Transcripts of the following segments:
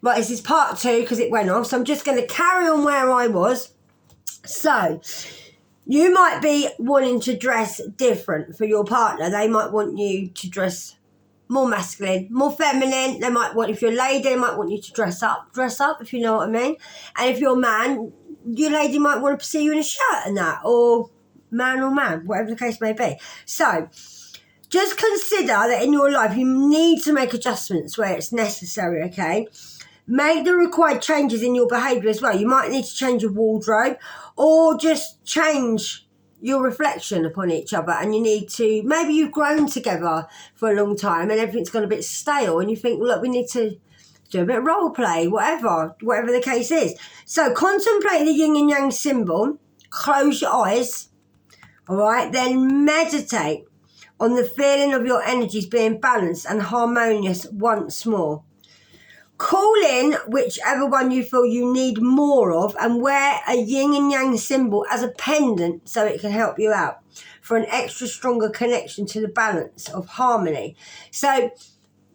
Right, this is part 2 because it went off. So I'm just going to carry on where I was. So you might be wanting to dress different for your partner. They might want you to dress more masculine, more feminine. They might want, if you're a lady, they might want you to dress up, if you know what I mean. And if you're a man, your lady might want to see you in a shirt and that, or man, whatever the case may be. So just consider that in your life, you need to make adjustments where it's necessary, okay? Make the required changes in your behaviour as well. You might need to change your wardrobe or just change your reflection upon each other, and you need to, maybe you've grown together for a long time and everything's gone a bit stale and you think, look, we need to do a bit of role play, whatever the case is. So contemplate the yin and yang symbol, close your eyes, all right, then meditate on the feeling of your energies being balanced and harmonious once more. Call in whichever one you feel you need more of and wear a yin and yang symbol as a pendant so it can help you out for an extra stronger connection to the balance of harmony. So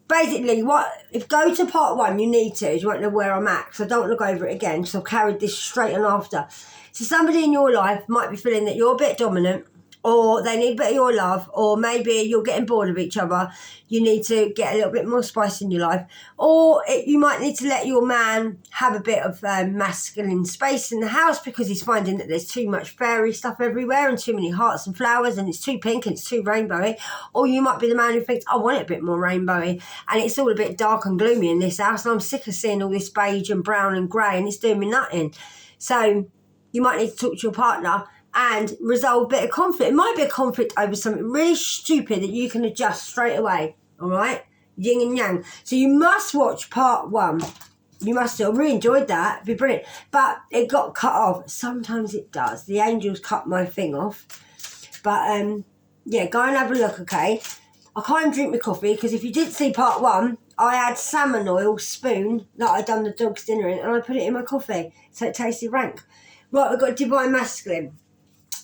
basically, if go to part 1, you need to. You won't know where I'm at, because I don't want to go over it again, because I've carried this straight on after. So somebody in your life might be feeling that you're a bit dominant, or they need a bit of your love, or maybe you're getting bored of each other. You need to get a little bit more spice in your life. Or you might need to let your man have a bit of masculine space in the house because he's finding that there's too much fairy stuff everywhere and too many hearts and flowers and it's too pink and it's too rainbowy. Or you might be the man who thinks, I want it a bit more rainbowy and it's all a bit dark and gloomy in this house and I'm sick of seeing all this beige and brown and grey and it's doing me nothing. So you might need to talk to your partner and resolve a bit of conflict. It might be a conflict over something really stupid that you can adjust straight away, all right? Yin and yang. So you must watch part 1. You must do. I really enjoyed that. It'd be brilliant. But it got cut off. Sometimes it does. The angels cut my thing off. But, yeah, go and have a look, okay? I can't drink my coffee because if you did see part 1, I had salmon oil spoon that I'd done the dog's dinner in and I put it in my coffee so it tasted rank. Right, we've got divine masculine.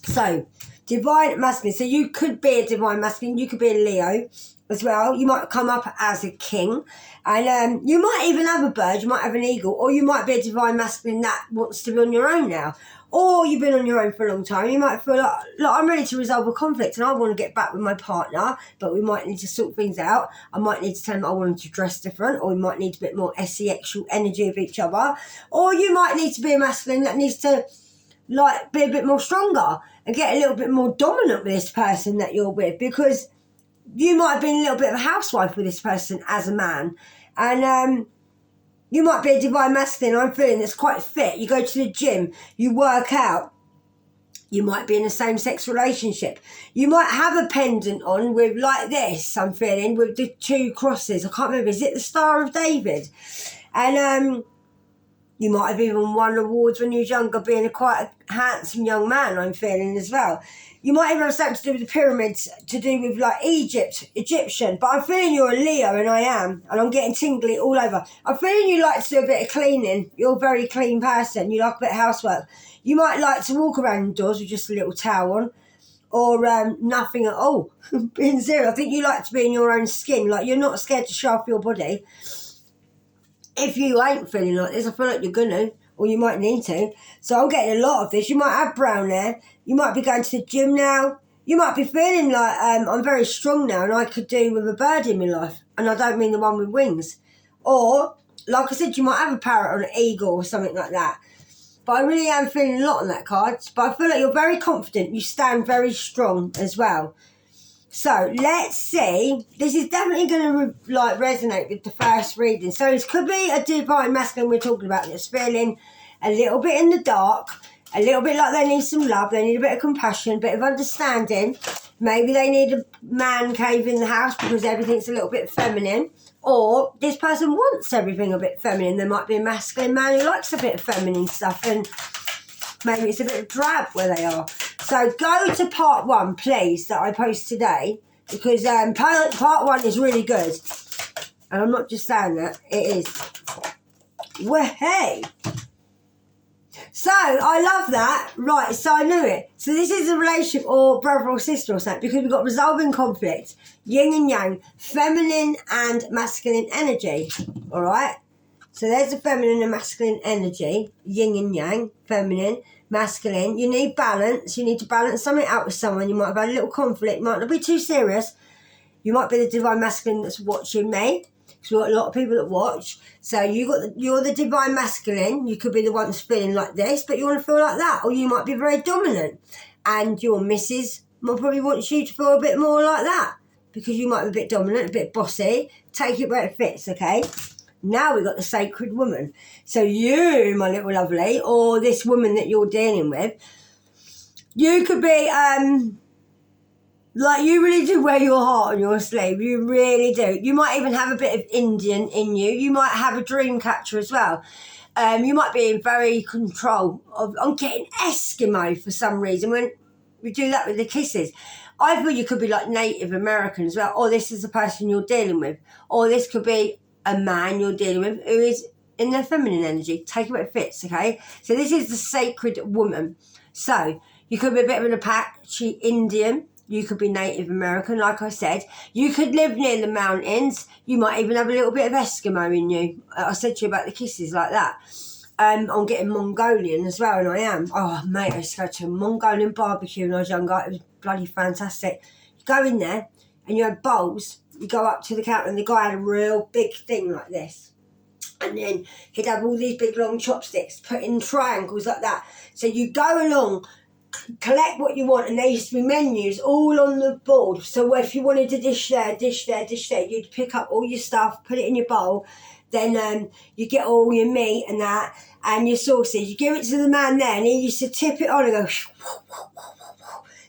So, divine masculine. So you could be a divine masculine. You could be a Leo as well. You might come up as a king. And you might even have a bird. You might have an eagle. Or you might be a divine masculine that wants to be on your own now. Or you've been on your own for a long time. You might feel like, look, I'm ready to resolve a conflict and I want to get back with my partner. But we might need to sort things out. I might need to tell them I want them to dress different. Or we might need a bit more sexual energy of each other. Or you might need to be a masculine that needs to be a bit more stronger and get a little bit more dominant with this person that you're with, because you might have been a little bit of a housewife with this person as a man, and you might be a divine masculine, I'm feeling, that's quite fit. You go to the gym, you work out. You might be in a same-sex relationship. You might have a pendant on with, like this, I'm feeling, with the 2 crosses. I can't remember, is it the Star of David? And you might have even won awards when you was younger, being quite a handsome young man, I'm feeling as well. You might even have something to do with the pyramids, to do with like Egyptian. But I'm feeling you're a Leo, and I am. And I'm getting tingly all over. I'm feeling you like to do a bit of cleaning. You're a very clean person. You like a bit of housework. You might like to walk around indoors with just a little towel on. Or nothing at all. Being serious, I think you like to be in your own skin. Like, you're not scared to show off your body. If you ain't feeling like this, I feel like you're gonna, or you might need to. So I'm getting a lot of this. You might have brown hair. You might be going to the gym now. You might be feeling like I'm very strong now and I could do with a bird in my life. And I don't mean the one with wings. Or, like I said, you might have a parrot or an eagle or something like that. But I really am feeling a lot on that card. But I feel like you're very confident. You stand very strong as well. So let's see. This is definitely going to resonate with the first reading. So it could be a divine masculine we're talking about that's feeling a little bit in the dark, a little bit like they need some love, they need a bit of compassion, a bit of understanding. Maybe they need a man cave in the house because everything's a little bit feminine. Or this person wants everything a bit feminine. There might be a masculine man who likes a bit of feminine stuff and maybe it's a bit of drab where they are. So go to part 1, please, that I post today, because part 1 is really good. And I'm not just saying that, it is. Well, hey. So, I love that. Right, so I knew it. So this is a relationship or brother or sister or something, because we've got resolving conflict, yin and yang, feminine and masculine energy. All right? So there's the feminine and masculine energy, yin and yang, feminine, masculine. You need balance. You need to balance something out with someone. You might have had a little conflict. Might not be too serious. You might be the divine masculine that's watching me. Because we've got a lot of people that watch. So you're the divine masculine. You could be the one that's feeling like this, but you want to feel like that. Or you might be very dominant. And your missus will probably want you to feel a bit more like that. Because you might be a bit dominant, a bit bossy. Take it where it fits, okay? Now we've got the sacred woman. So you, my little lovely, or this woman that you're dealing with, you could be, like, you really do wear your heart on your sleeve. You really do. You might even have a bit of Indian in you. You might have a dream catcher as well. You might be in very control of, I'm getting Eskimo for some reason when we do that with the kisses. I feel you could be like Native American as well, or this is the person you're dealing with, or this could be a man you're dealing with who is in their feminine energy. Take it where it fits, okay? So this is the sacred woman. So you could be a bit of an Apache Indian. You could be Native American, like I said. You could live near the mountains. You might even have a little bit of Eskimo in you. I said to you about the kisses like that. I'm getting Mongolian as well, and I am. Oh, mate, I used to go to a Mongolian barbecue when I was younger. It was bloody fantastic. You go in there, and you have bowls. You go up to the counter, and the guy had a real big thing like this. And then he'd have all these big long chopsticks put in triangles like that. So you go along, collect what you want, and there used to be menus all on the board. So if you wanted a dish there, you'd pick up all your stuff, put it in your bowl. Then you get all your meat and that, and your sauces. You give it to the man there, and he used to tip it on and go,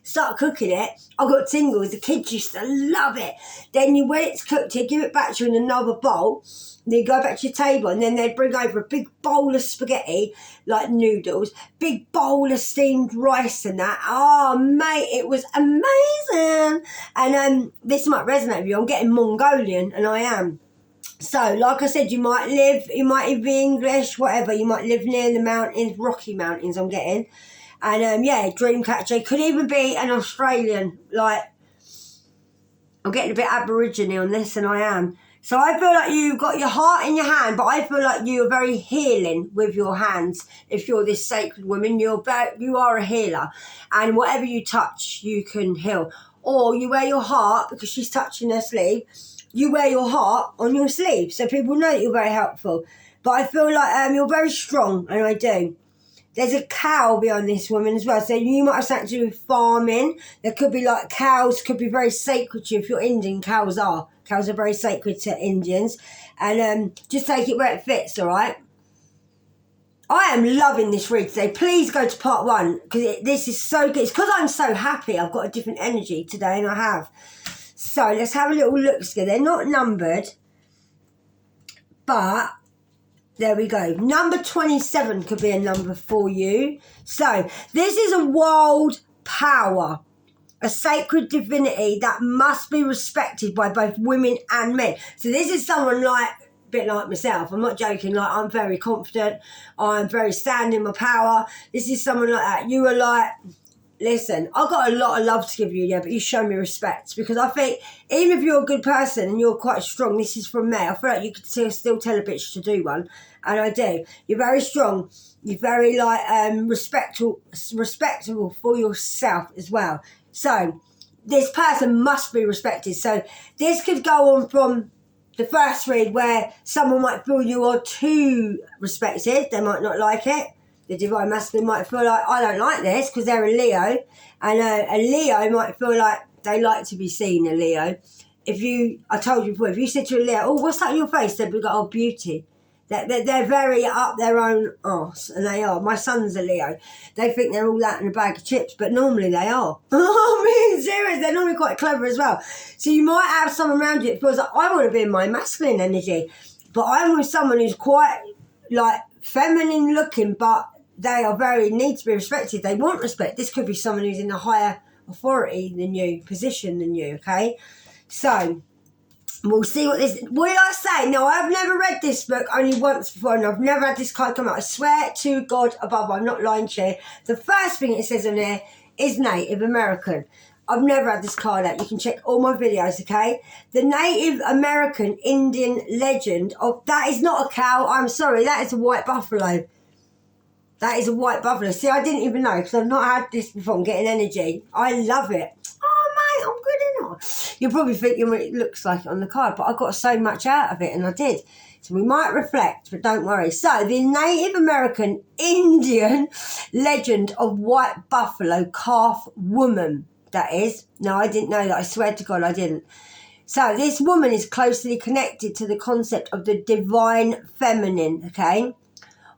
start cooking it. I got tingles. The kids used to love it. Then when it's cooked, he'd give it back to you in another bowl. Then you go back to your table, and then they'd bring over a big bowl of spaghetti, like noodles, big bowl of steamed rice and that. Oh, mate, it was amazing. And this might resonate with you. I'm getting Mongolian, and I am. So, like I said, you might even be English, whatever. You might live near the mountains, Rocky Mountains, I'm getting. And, yeah, Dreamcatcher. Could even be an Australian, like, I'm getting a bit Aborigine on this, and I am. So I feel like you've got your heart in your hand, but I feel like you are very healing with your hands. If you're this sacred woman, you are a healer. And whatever you touch, you can heal. Or you wear your heart, because she's touching her sleeve, you wear your heart on your sleeve, so people know that you're very helpful. But I feel like you're very strong, and I do. There's a cow behind this woman as well, so you might have something to do with farming. There could be like cows, could be very sacred to you. If you're Indian, cows are very sacred to Indians. And just take it where it fits, all right? I am loving this read today. Please go to part 1, because this is so good. It's because I'm so happy. I've got a different energy today, and I have. So let's have a little look together. They're not numbered, but there we go. Number 27 could be a number for you. So this is a wild power, a sacred divinity that must be respected by both women and men. So this is someone like, a bit like myself. I'm not joking. Like, I'm very confident. I'm very standing in my power. This is someone like that. You are like, listen, I've got a lot of love to give you, yeah, but you show me respect, because I think even if you're a good person and you're quite strong, this is from me, I feel like you could still tell a bitch to do one, and I do. You're very strong. You're very, like, respectable for yourself as well. So this person must be respected. So this could go on from the first read where someone might feel you are too respected. They might not like it. The divine masculine might feel like, I don't like this, because they're a Leo. And a Leo might feel like they like to be seen, a Leo. I told you before, if you said to a Leo, oh, what's that on your face? They'd be like, oh, beauty. They're very up their own arse, and they are. My son's a Leo. They think they're all that in a bag of chips, but normally they are. I mean, serious, they're normally quite clever as well. So you might have someone around you that feels like, I want to be in my masculine energy, but I'm with someone who's quite, like, feminine looking, but they need to be respected. They want respect. This could be someone who's in a higher authority than you, position than you, okay? So we'll see what did I say? No, I've never read this book only once before, and I've never had this card come out. I swear to God above, I'm not lying to you. The first thing it says on there is Native American. I've never had this card out. You can check all my videos, okay? The Native American Indian legend of... That is not a cow. I'm sorry. That is a white buffalo. That is a white buffalo. See, I didn't even know because I've not had this before. I'm getting energy. I love it. Oh, mate, I'm good enough. You're probably thinking what it looks like on the card, but I got so much out of it, and I did. So we might reflect, but don't worry. So the Native American Indian legend of white buffalo calf woman, that is. No, I didn't know that. I swear to God I didn't. So this woman is closely connected to the concept of the divine feminine, okay?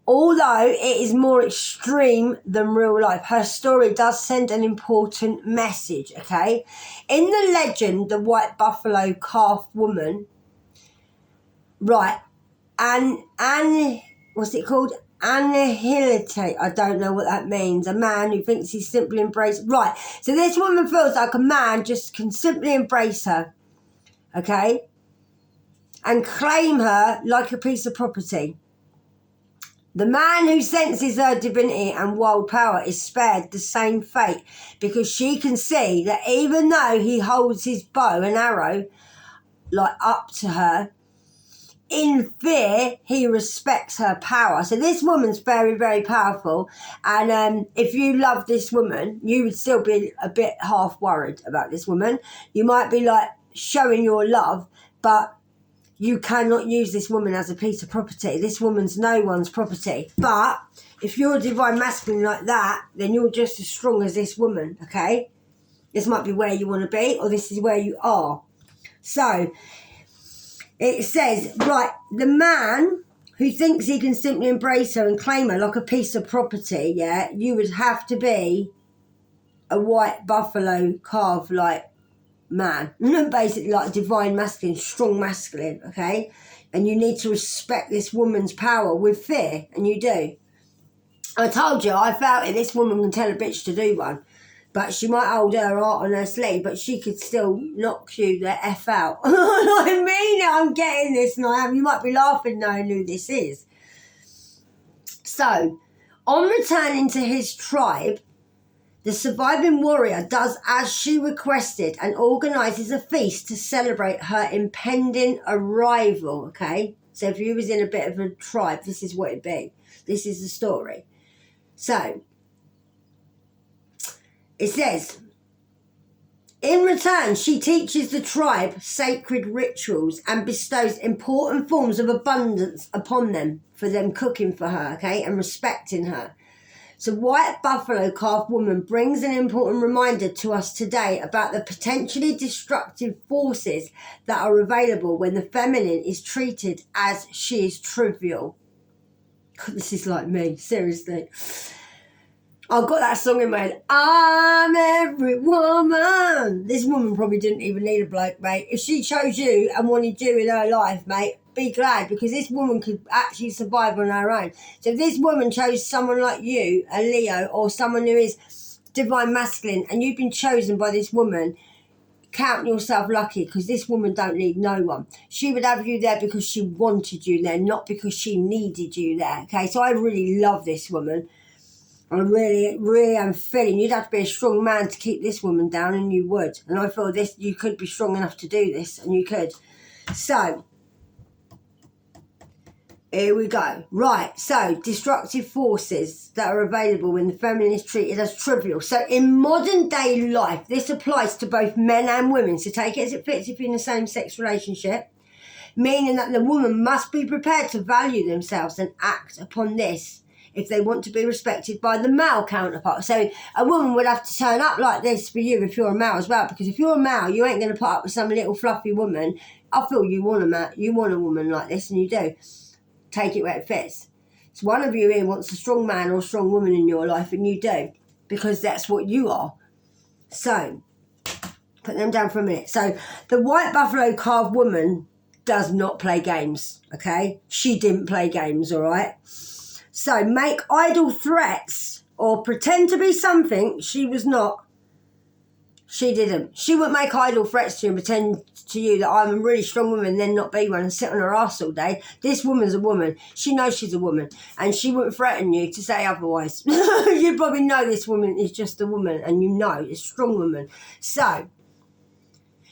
Although it is more extreme than real life, her story does send an important message, okay? In the legend, the white buffalo calf woman, right, what's it called? Annihilate. I don't know what that means. A man who thinks he's simply embraced. Right, so this woman feels like a man just can simply embrace her, okay? And claim her like a piece of property. The man who senses her divinity and wild power is spared the same fate because she can see that even though he holds his bow and arrow like up to her, in fear, he respects her power. So this woman's very, very powerful. And if you love this woman, you would still be a bit half worried about this woman. You might be like showing your love, but you cannot use this woman as a piece of property. This woman's no one's property. But if you're a divine masculine like that, then you're just as strong as this woman, okay? This might be where you want to be, or this is where you are. So it says, right, the man who thinks he can simply embrace her and claim her like a piece of property, yeah, you would have to be a white buffalo calf like man, basically like divine masculine, strong masculine, okay? And you need to respect this woman's power with fear, and you do. I told you, I felt it. This woman can tell a bitch to do one, but she might hold her heart on her sleeve, but she could still knock you the F out. I mean, I'm getting this, and I am. You might be laughing knowing who this is. So, on returning to his tribe, the surviving warrior does as she requested and organises a feast to celebrate her impending arrival, okay? So if you was in a bit of a tribe, this is what it'd be. This is the story. So, it says, in return, she teaches the tribe sacred rituals and bestows important forms of abundance upon them for them cooking for her, okay, and respecting her. So white buffalo calf woman brings an important reminder to us today about the potentially destructive forces that are available when the feminine is treated as she is trivial. God, this is like me, seriously. I've got that song in my head. I'm every woman. This woman probably didn't even need a bloke, mate. If she chose you and wanted you in her life, mate, be glad, because this woman could actually survive on her own. So if this woman chose someone like you, a Leo, or someone who is divine masculine, and you've been chosen by this woman, count yourself lucky, because this woman don't need no one. She would have you there because she wanted you there, not because she needed you there. Okay, so I really love this woman. I really, really am feeling you'd have to be a strong man to keep this woman down, and you would. And I feel this, you could be strong enough to do this, and you could. So, here we go. Right, so destructive forces that are available when the feminine is treated as trivial. So in modern day life, this applies to both men and women. So take it as it fits if you're in a same-sex relationship, meaning that the woman must be prepared to value themselves and act upon this if they want to be respected by the male counterpart. So a woman would have to turn up like this for you if you're a male as well, because if you're a male, you ain't going to put up with some little fluffy woman. I feel you want a woman like this, and you do. Take it where it fits. So one of you here wants a strong man or a strong woman in your life, and you do, because that's what you are. So, put them down for a minute. So, the white buffalo calf woman does not play games, okay? She didn't play games, all right? So, make idle threats or pretend to be something she was not. She didn't. She wouldn't make idle threats to you and pretend to you that I'm a really strong woman and then not be one and sit on her ass all day. This woman's a woman. She knows she's a woman. And she wouldn't threaten you to say otherwise. You probably know this woman is just a woman and you know it's a strong woman. So,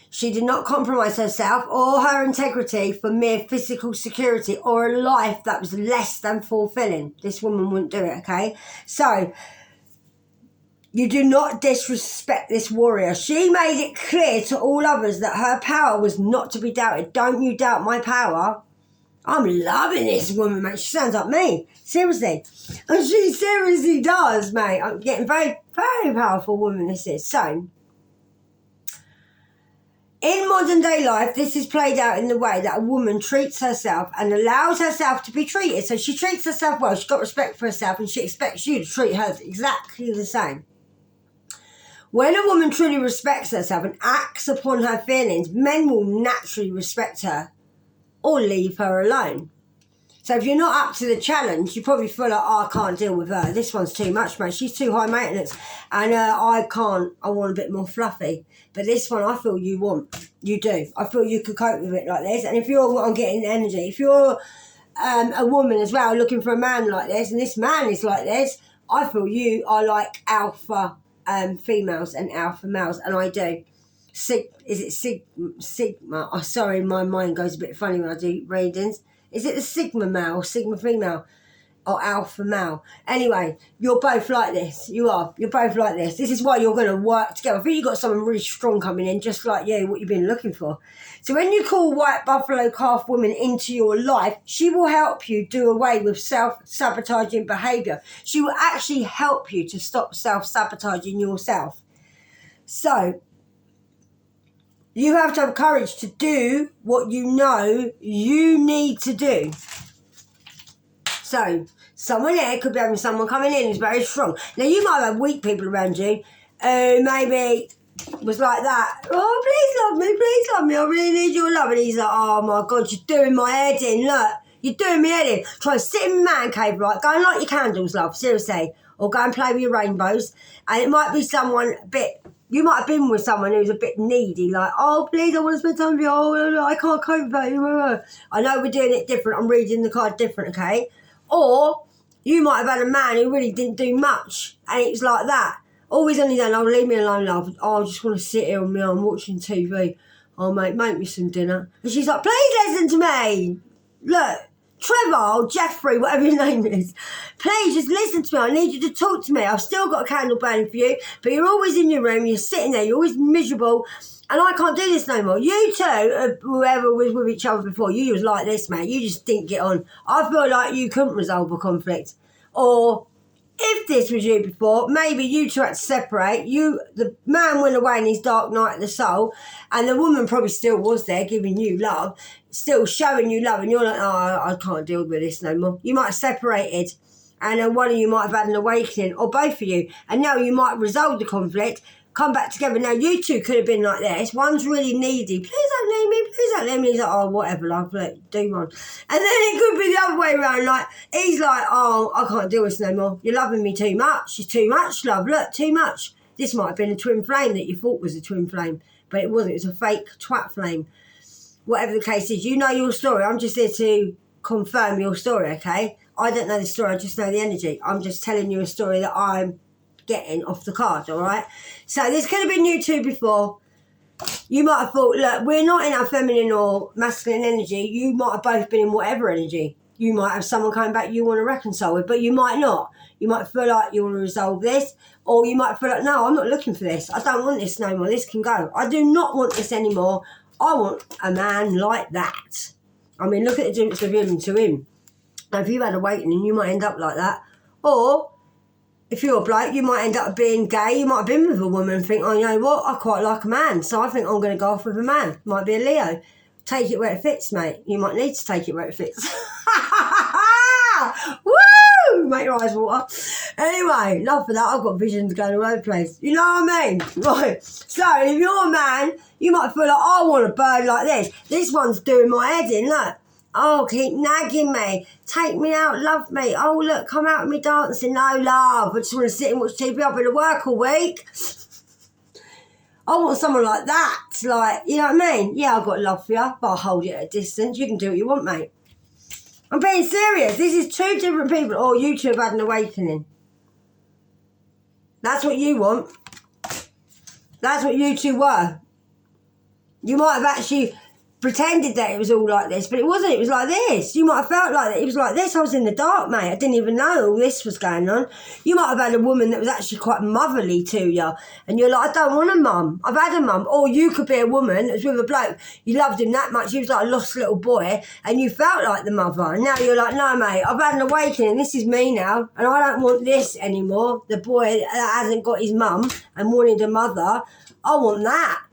she did not compromise herself or her integrity for mere physical security or a life that was less than fulfilling. This woman wouldn't do it, okay? So, you do not disrespect this warrior. She made it clear to all others that her power was not to be doubted. Don't you doubt my power. I'm loving this woman, mate. She sounds like me. Seriously. And she seriously does, mate. I'm getting very, very powerful woman this is. So, in modern day life, this is played out in the way that a woman treats herself and allows herself to be treated. So she treats herself well. She's got respect for herself and she expects you to treat her exactly the same. When a woman truly respects herself and acts upon her feelings, men will naturally respect her or leave her alone. So if you're not up to the challenge, you probably feel like, oh, I can't deal with her. This one's too much, mate. She's too high maintenance. And I want a bit more fluffy. But this one, I feel you want. You do. I feel you could cope with it like this. And if you're what I'm getting energy, if you're a woman as well looking for a man like this, and this man is like this, I feel you are like alpha females and alpha males, and I do. Sigma? Oh, sorry, my mind goes a bit funny when I do readings. Is it the Sigma male or Sigma female or alpha male? Anyway, you're both like this. You are. You're both like this. This is why you're going to work together. I think you've got someone really strong coming in, just like you, what you've been looking for. So when you call white buffalo calf woman into your life, she will help you do away with self-sabotaging behaviour. She will actually help you to stop self-sabotaging yourself. So, you have to have courage to do what you know you need to do. So, someone there could be having someone coming in who's very strong. Now, you might have weak people around you who maybe was like that. Oh, please love me, I really need your love. And he's like, oh my God, you're doing my head in, look. You're doing me head in. Try and sit in my man cave, right? Go and light your candles, love, seriously. Or go and play with your rainbows. And it might be someone a bit... You might have been with someone who's a bit needy, like, oh, please, I want to spend time with you. Oh, I can't cope with that. I know we're doing it different. I'm reading the card different, okay? Or you might have had a man who really didn't do much, and it's like that. Always only done, oh, leave me alone, love. Oh, I just want to sit here on me. I'm watching TV. Oh, mate, make me some dinner. And she's like, please listen to me. Look. Trevor or Jeffrey, whatever your name is, please just listen to me. I need you to talk to me. I've still got a candle burning for you, but you're always in your room, you're sitting there, you're always miserable, and I can't do this no more. You two, whoever was with each other before, you was like this, man. You just didn't get on. I feel like you couldn't resolve a conflict. Or if this was you before, maybe you two had to separate. The man went away in his dark night of the soul, and the woman probably still was there giving you love, still showing you love, and you're like, oh, I can't deal with this no more. You might have separated, and one of you might have had an awakening, or both of you, and now you might have resolved the conflict, come back together. Now, you two could have been like this. One's really needy. Please don't leave me. Please don't leave me. He's like, oh, whatever, love. Look, do one. And then it could be the other way around. Like, he's like, oh, I can't do this no more. You're loving me too much. It's too much, love. Look, too much. This might have been a twin flame that you thought was a twin flame, but it wasn't. It was a fake twat flame. Whatever the case is, you know your story. I'm just here to confirm your story, okay? I don't know the story. I just know the energy. I'm just telling you a story that I'm getting off the card, all right? So this could have been you two before. You might have thought, look, we're not in our feminine or masculine energy. You might have both been in whatever energy. You might have someone coming back you want to reconcile with, but you might not. You might feel like you want to resolve this, or you might feel like, no, I'm not looking for this. I don't want this no more. This can go. I do not want this anymore. I want a man like that. I mean, look at the difference of him to him. Now, if you've had a awakening, you might end up like that. Or, if you're a bloke, you might end up being gay. You might have been with a woman and think, oh, you know what? I quite like a man, so I think I'm going to go off with a man. Might be a Leo. Take it where it fits, mate. You might need to take it where it fits. Woo! Make your eyes water. Anyway, enough of that. I've got visions going all over the place. You know what I mean? Right. So, if you're a man, you might feel like, I want a bird like this. This one's doing my head in, look. Oh, keep nagging me. Take me out, love me. Oh, look, come out with me dancing. No, love. I just want to sit and watch TV. I've been to work all week. I want someone like that. Like, you know what I mean? Yeah, I've got love for you, but I'll hold it at a distance. You can do what you want, mate. I'm being serious. This is two different people. Oh, you two have had an awakening. That's what you want. That's what you two were. You might have actually pretended that it was all like this, but it wasn't. It was like this. You might have felt like that. It was like this. I was in the dark, mate. I didn't even know all this was going on. You might have had a woman that was actually quite motherly to you, and you're like, I don't want a mum. I've had a mum. Or you could be a woman that was with a bloke. You loved him that much. He was like a lost little boy, and you felt like the mother. And now you're like, no, mate. I've had an awakening. This is me now, and I don't want this anymore. The boy that hasn't got his mum and wanted a mother. I want that.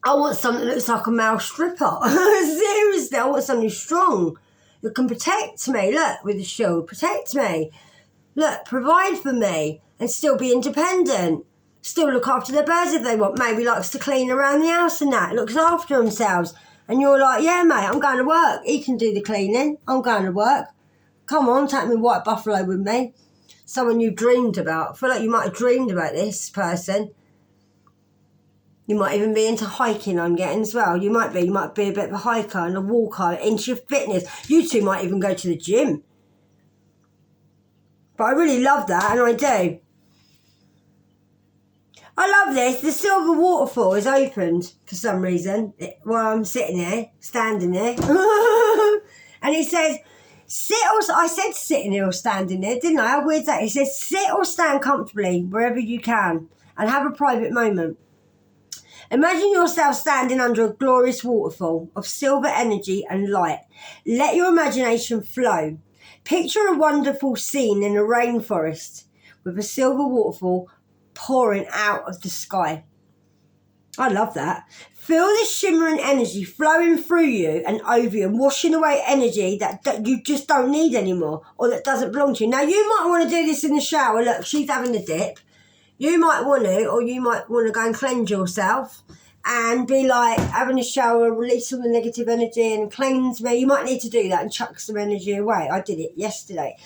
I want something that looks like a male stripper. Seriously, I want something strong that can protect me. Look, with a shield, protect me. Look, provide for me and still be independent. Still look after the birds if they want. Maybe likes to clean around the house and that. Looks after themselves. And you're like, yeah, mate, I'm going to work. He can do the cleaning. I'm going to work. Come on, take me white buffalo with me. Someone you dreamed about. I feel like you might have dreamed about this person. You might even be into hiking, I'm getting as well. You might be a bit of a hiker and a walker, into your fitness. You two might even go to the gym. But I really love that, and I do. I love this. The silver waterfall is opened for some reason while I'm sitting here, standing there. And it says, I said sitting here or standing there, didn't I? How weird is that? It says, sit or stand comfortably wherever you can and have a private moment. Imagine yourself standing under a glorious waterfall of silver energy and light. Let your imagination flow. Picture a wonderful scene in a rainforest with a silver waterfall pouring out of the sky. I love that. Feel the shimmering energy flowing through you and over you and washing away energy that you just don't need anymore or that doesn't belong to you. Now, you might want to do this in the shower. Look, she's having a dip. You might want to, or you might want to go and cleanse yourself and be like having a shower, release all the negative energy and cleanse me. You might need to do that and chuck some energy away. I did it yesterday.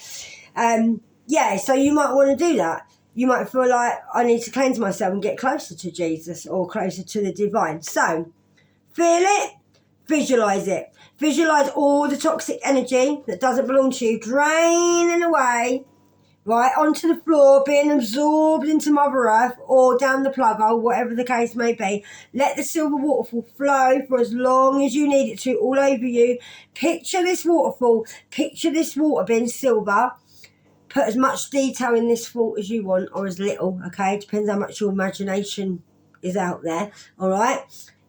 Yeah, so you might want to do that. You might feel like I need to cleanse myself and get closer to Jesus or closer to the divine. So feel it, visualize it. Visualize all the toxic energy that doesn't belong to you draining away. Right, onto the floor, being absorbed into Mother Earth or down the plug hole, whatever the case may be. Let the silver waterfall flow for as long as you need it to, all over you. Picture this waterfall, picture this water being silver. Put as much detail in this fall as you want, or as little, okay? Depends how much your imagination is out there, all right?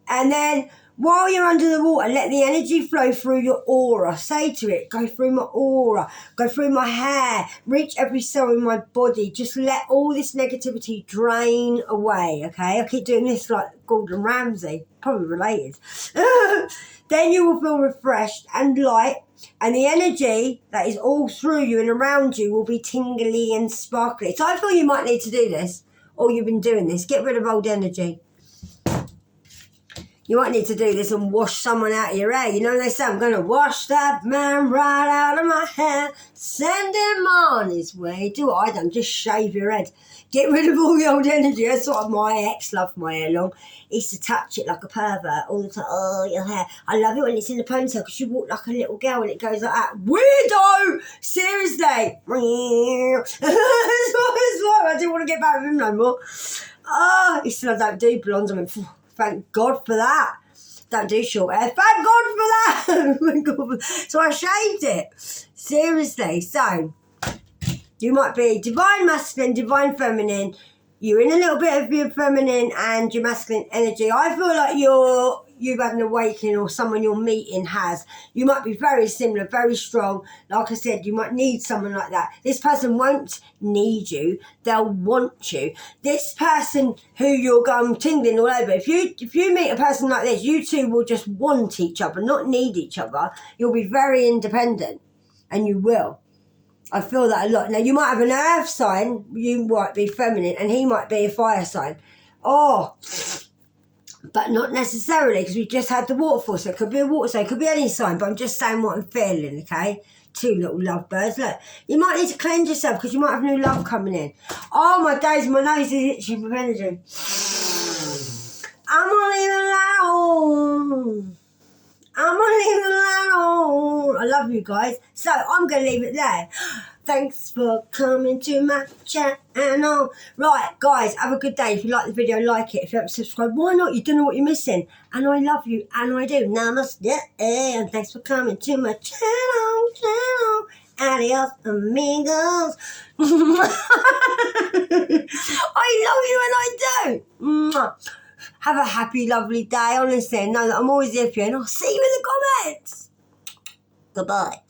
And then while you're under the water, let the energy flow through your aura. Say to it, go through my aura, go through my hair, reach every cell in my body. Just let all this negativity drain away, okay? I keep doing this like Gordon Ramsay, probably related. Then you will feel refreshed and light, and the energy that is all through you and around you will be tingly and sparkly. So I feel you might need to do this, or you've been doing this. Get rid of old energy. You might need to do this and wash someone out of your hair. You know they say, I'm going to wash that man right out of my hair, send him on his way. Do what I done, just shave your head. Get rid of all the old energy. That's what my ex loved my hair long. He used to touch it like a pervert all the time. Oh, your hair. I love it when it's in the ponytail because you walk like a little girl and it goes like that. Weirdo! Seriously. That's what it's like. I didn't want to get back with him no more. Oh, he said, I don't do blondes. I went, phew. Thank God for that. Don't do short hair. Thank God for that. Thank God for that. So I shaved it. Seriously. So you might be divine masculine, divine feminine. You're in a little bit of your feminine and your masculine energy. I feel like you've had an awakening, or someone you're meeting has. You might be very similar, very strong. Like I said, you might need someone like that. This person won't need you. They'll want you. This person who you're going tingling all over, if you meet a person like this, you two will just want each other, not need each other. You'll be very independent, and you will. I feel that a lot. Now, you might have an earth sign, you might be feminine, and he might be a fire sign. Oh, but not necessarily, because we just had the waterfall, so it could be a water sign, it could be any sign, but I'm just saying what I'm feeling, okay? Two little lovebirds. Look, you might need to cleanse yourself because you might have new love coming in. Oh, my days, my nose is itching with energy. I'm gonna leave it alone. I'm gonna leave it alone. I love you guys. So I'm gonna leave it there. Thanks for coming to my channel. Right, guys, have a good day. If you like the video, like it. If you haven't subscribed, why not? You don't know what you're missing. And I love you, and I do. Namaste. And thanks for coming to my channel. Adios, amigos. I love you, and I do. Mwah. Have a happy, lovely day. Honestly, know that I'm always here for you, and I'll see you in the comments. Goodbye.